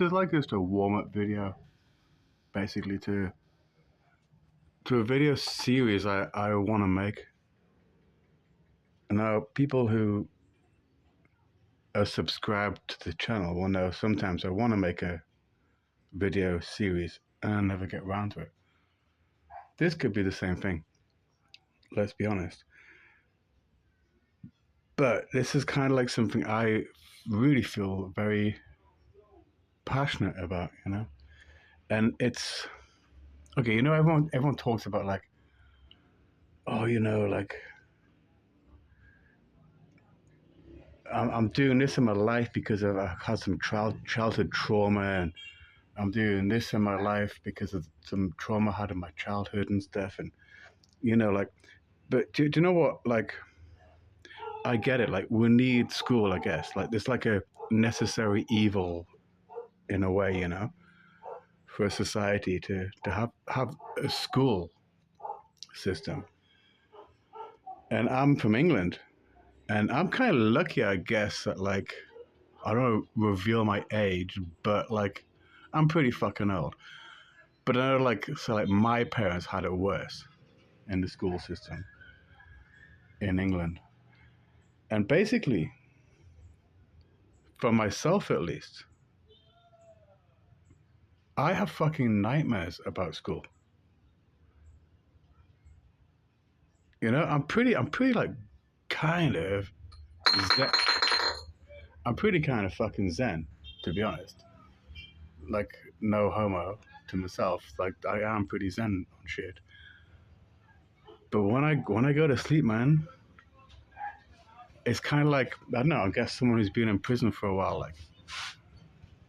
It's like just a warm-up video, basically, to a video series I want to make. Now, people who are subscribed to the channel will know sometimes I want to make a video series and I never get around to it. This could be the same thing, let's be honest. But this is kind of like something I really feel very passionate about, you know? And it's, okay, you know, everyone talks about like, oh, you know, like, I'm doing this in my life because I've had some childhood trauma, and I'm doing this in my life because of some trauma I had in my childhood and stuff. And, you know, like, but do you know what? Like, I get it. Like, we need school, I guess. Like, there's like a necessary evil in a way, you know, for a society to have a school system. And I'm from England, and I'm kind of lucky, I guess, that like, I don't reveal my age, but like, I'm pretty fucking old. But I know, like, so like my parents had it worse in the school system in England. And basically, for myself at least, I have fucking nightmares about school. You know, I'm pretty like kind of zen. I'm pretty kind of fucking zen, to be honest. Like, no homo to myself. Like, I am pretty zen on shit. But when I go to sleep, man, it's kind of like, I don't know, I guess someone who's been in prison for a while, like,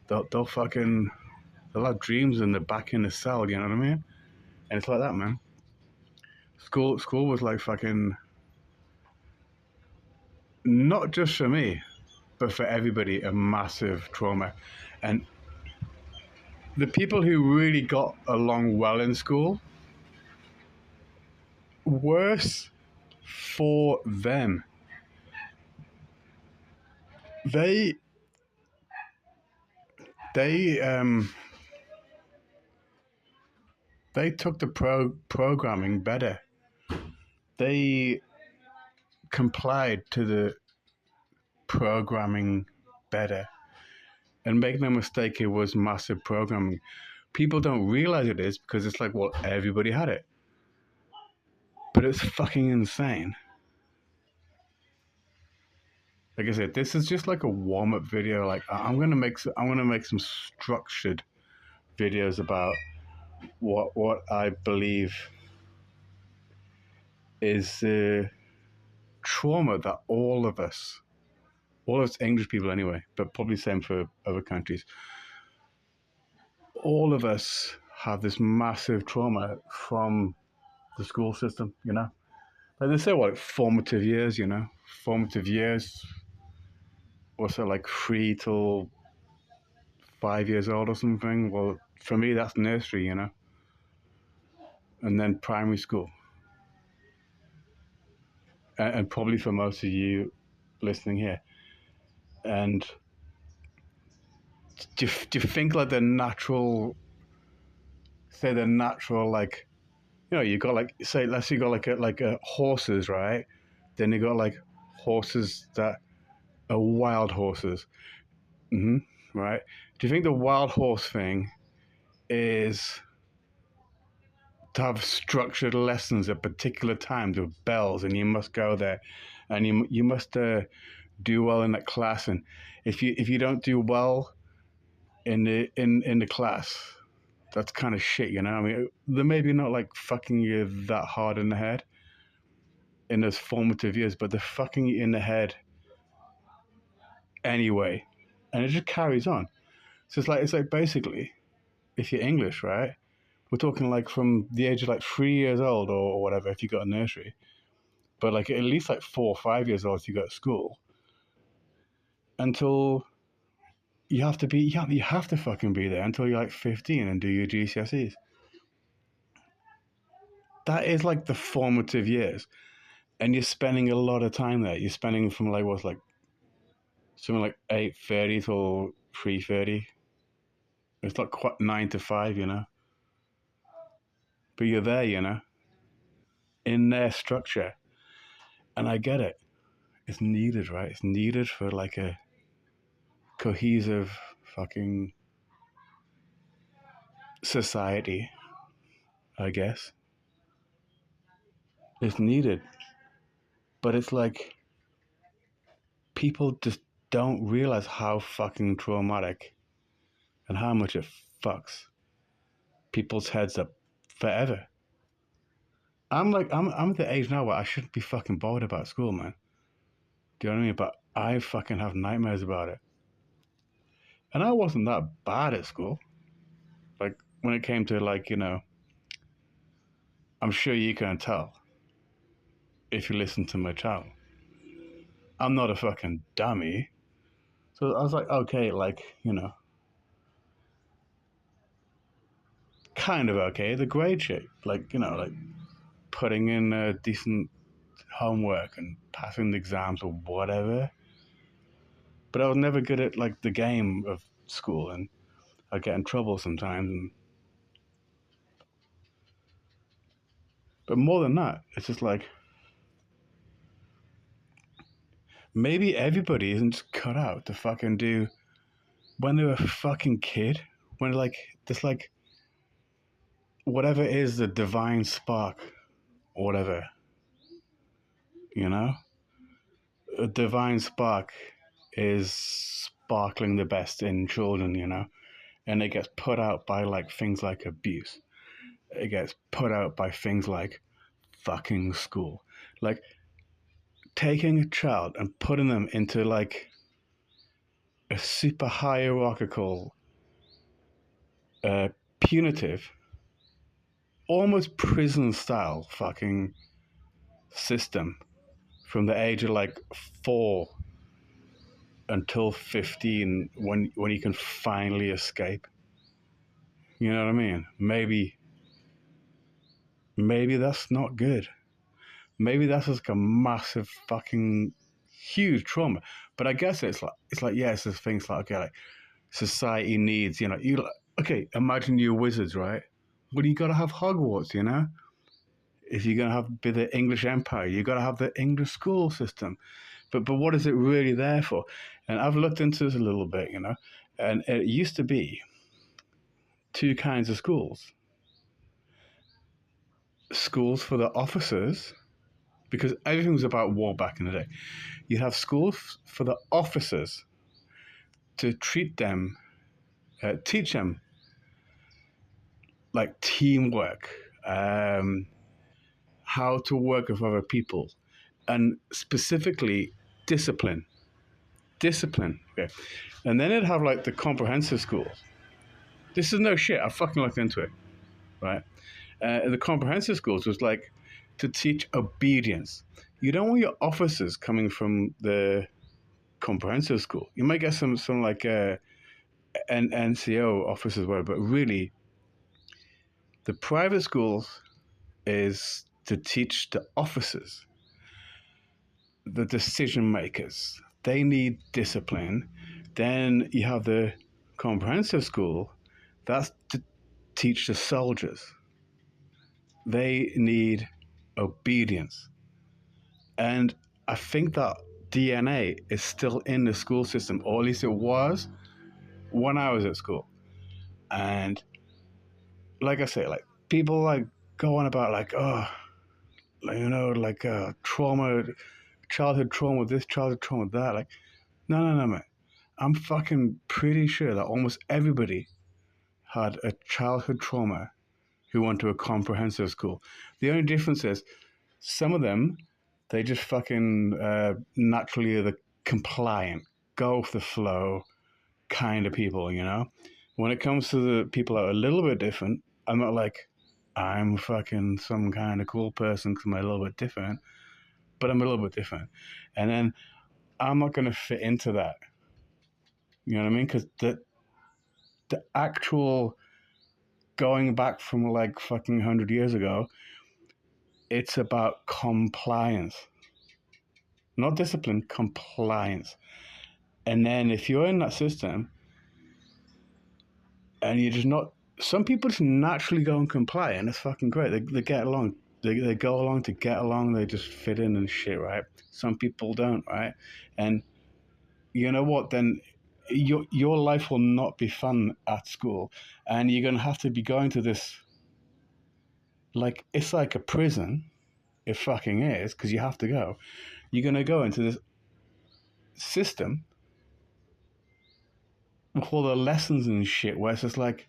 they'll fucking, they'll have dreams and they're back in the cell, you know what I mean? And it's like that, man. School was like fucking, not just for me, but for everybody, a massive trauma. And the people who really got along well in school, worse for them. They they um they took the programming better. They complied to the programming better. And make no mistake, it was massive programming. People don't realize it is because it's like, well, everybody had it. But it's fucking insane. Like I said, this is just like a warm-up video. Like, I'm gonna make some structured videos about what I believe is the trauma that all of us English people anyway, but probably same for other countries, all of us have this massive trauma from the school system, you know? Like they say, what, formative years, you know? Formative years, what's it, like 3 till 5 years old or something? Well, for me, that's nursery, you know? And then primary school. And probably for most of you listening here. And do you think like the natural, like, you know, you got like, say, let's say you got like a horses, right? Then you got like horses that are wild horses, right? Do you think the wild horse thing is to have structured lessons at particular times with bells, and you must go there, and you must do well in that class, and if you don't do well in the class, that's kind of shit, you know? I mean, they're maybe not like fucking you that hard in the head in those formative years, but they're fucking you in the head anyway, and it just carries on. So it's like basically, if you're English, right? We're talking like from the age of like 3 years old or whatever if you got a nursery, but like at least like 4 or 5 years old if you go to school, until you have to fucking be there until you're like 15 and do your GCSEs. That is like the formative years, and you're spending a lot of time there. You're spending from like what's like something like 8:30 till 3:30, It's not quite 9 to 5, but you're there, in their structure. And I get it. It's needed, right? It's needed for like a cohesive fucking society, I guess. It's needed. But it's like people just don't realize how fucking traumatic and how much it fucks people's heads up forever. I'm at the age now where I shouldn't be fucking bothered about school, man. Do you know what I mean? But I fucking have nightmares about it. And I wasn't that bad at school. Like when it came to like, I'm sure you can tell if you listen to my channel. I'm not a fucking dummy. So I was like, okay, like, kind of okay. The grade shit. Like, like putting in a decent homework and passing the exams or whatever. But I was never good at like the game of school, and I'd get in trouble sometimes. But more than that, it's just like maybe everybody isn't just cut out to fucking do when they're a fucking kid, when like this like whatever is the divine spark or whatever, you know? A divine spark is sparkling the best in children, and it gets put out by like things like abuse. It gets put out by things like fucking school. Like taking a child and putting them into like a super hierarchical, punitive, almost prison style fucking system from the age of like 4 until 15 when you can finally escape. You know what I mean? Maybe that's not good. Maybe that's just a massive fucking huge trauma. But I guess it's like yes, there's things like okay, like society needs, okay, imagine you're wizards, right? Well, you gotta have Hogwarts, If you're gonna have be the English Empire, you gotta have the English school system. But what is it really there for? And I've looked into this a little bit, and it used to be two kinds of schools. Schools for the officers, because everything was about war back in the day. You have schools for the officers to teach them like teamwork, how to work with other people, and specifically discipline. Discipline. Okay. And then it'd have like the comprehensive schools. This is no shit. I fucking looked into it, right? The comprehensive schools was like to teach obedience. You don't want your officers coming from the comprehensive school. You might get some like NCO officers, whatever, but really, the private schools is to teach the officers, the decision makers. They need discipline. Then you have the comprehensive school, that's to teach the soldiers. They need obedience. And I think that DNA is still in the school system, or at least it was when I was at school. And like I say, like people like go on about like, oh, like trauma, childhood trauma, this childhood trauma, that. Like, no, man. I'm fucking pretty sure that almost everybody had a childhood trauma who went to a comprehensive school. The only difference is some of them, they just fucking naturally are the compliant, go with the flow kind of people, When it comes to the people that are a little bit different, I'm not like, I'm fucking some kind of cool person because I'm a little bit different, but I'm a little bit different. And then I'm not going to fit into that. You know what I mean? Because the actual going back from like fucking 100 years ago, it's about compliance, not discipline, compliance. And then if you're in that system, and you're just not. Some people just naturally go and comply, and it's fucking great. They get along. They go along to get along. They just fit in and shit, right? Some people don't, right? And you know what? Then your life will not be fun at school, and you're gonna have to be going to this. Like it's like a prison. It fucking is because you have to go. You're gonna go into this system with all the lessons and shit where it's just like,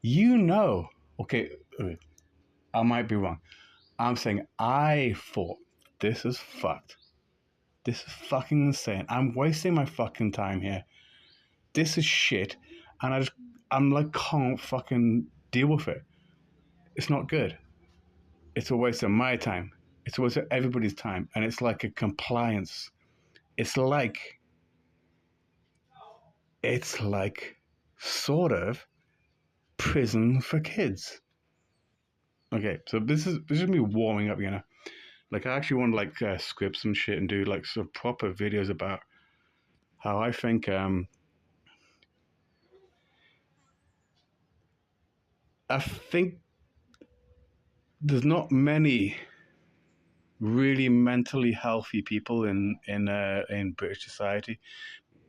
you know, okay, I might be wrong. I'm saying I thought this is fucked. This is fucking insane. I'm wasting my fucking time here. This is shit, and I'm like can't fucking deal with it. It's not good. It's a waste of my time. It's a waste of everybody's time, and it's like a compliance. It's like sort of prison for kids. Okay, so this is me warming up, you know. Like I actually want to like script some shit and do like some proper videos about how I think I think there's not many really mentally healthy people in British society.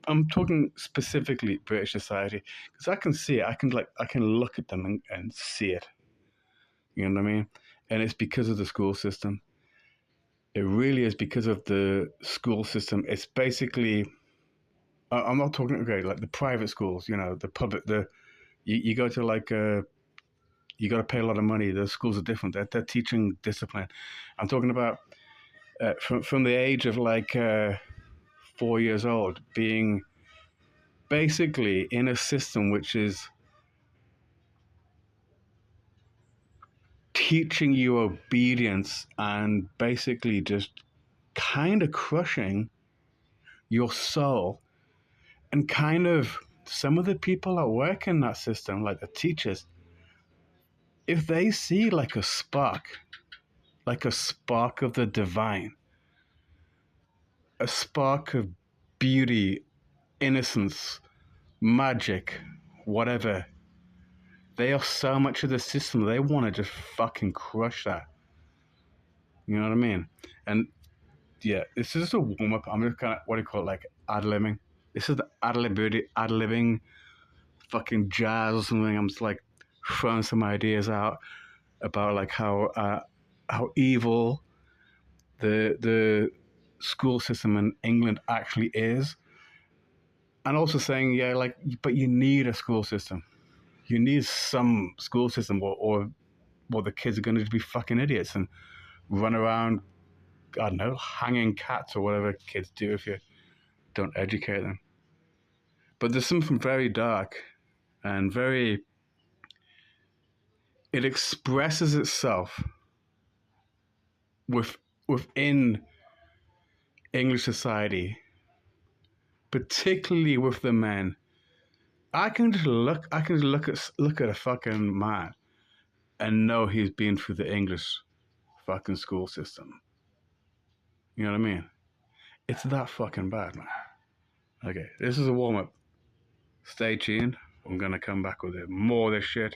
I'm talking specifically British society because I can see it. I can look at them and see it. You know what I mean? And it's because of the school system. It really is because of the school system. It's basically I'm not talking okay like the private schools. You know, the public. You go to like you got to pay a lot of money. The schools are different. They're teaching discipline. I'm talking about from the age of like 4 years old, being basically in a system which is teaching you obedience and basically just kind of crushing your soul, and kind of some of the people that work in that system, like the teachers, if they see like a spark of the divine, a spark of beauty, innocence, magic, whatever, they are so much of the system, they want to just fucking crush that. You know what I mean? And yeah, this is just a warm up. I'm just kind of, what do you call it, like ad libbing. This is the ad libbing fucking jazz or something. I'm just like throwing some ideas out about like how evil the school system in England actually is, and also saying yeah, like but you need a school system. You need some school system, or well, the kids are going to be fucking idiots and run around, I don't know, hanging cats or whatever kids do if you don't educate them. But there's something very dark and very, it expresses itself within English society, particularly with the men. I can just look at a fucking man and know he's been through the English fucking school system. You know what I mean? It's that fucking bad, man. Okay, this is a warm up. Stay tuned. I'm gonna come back with it. More of this shit.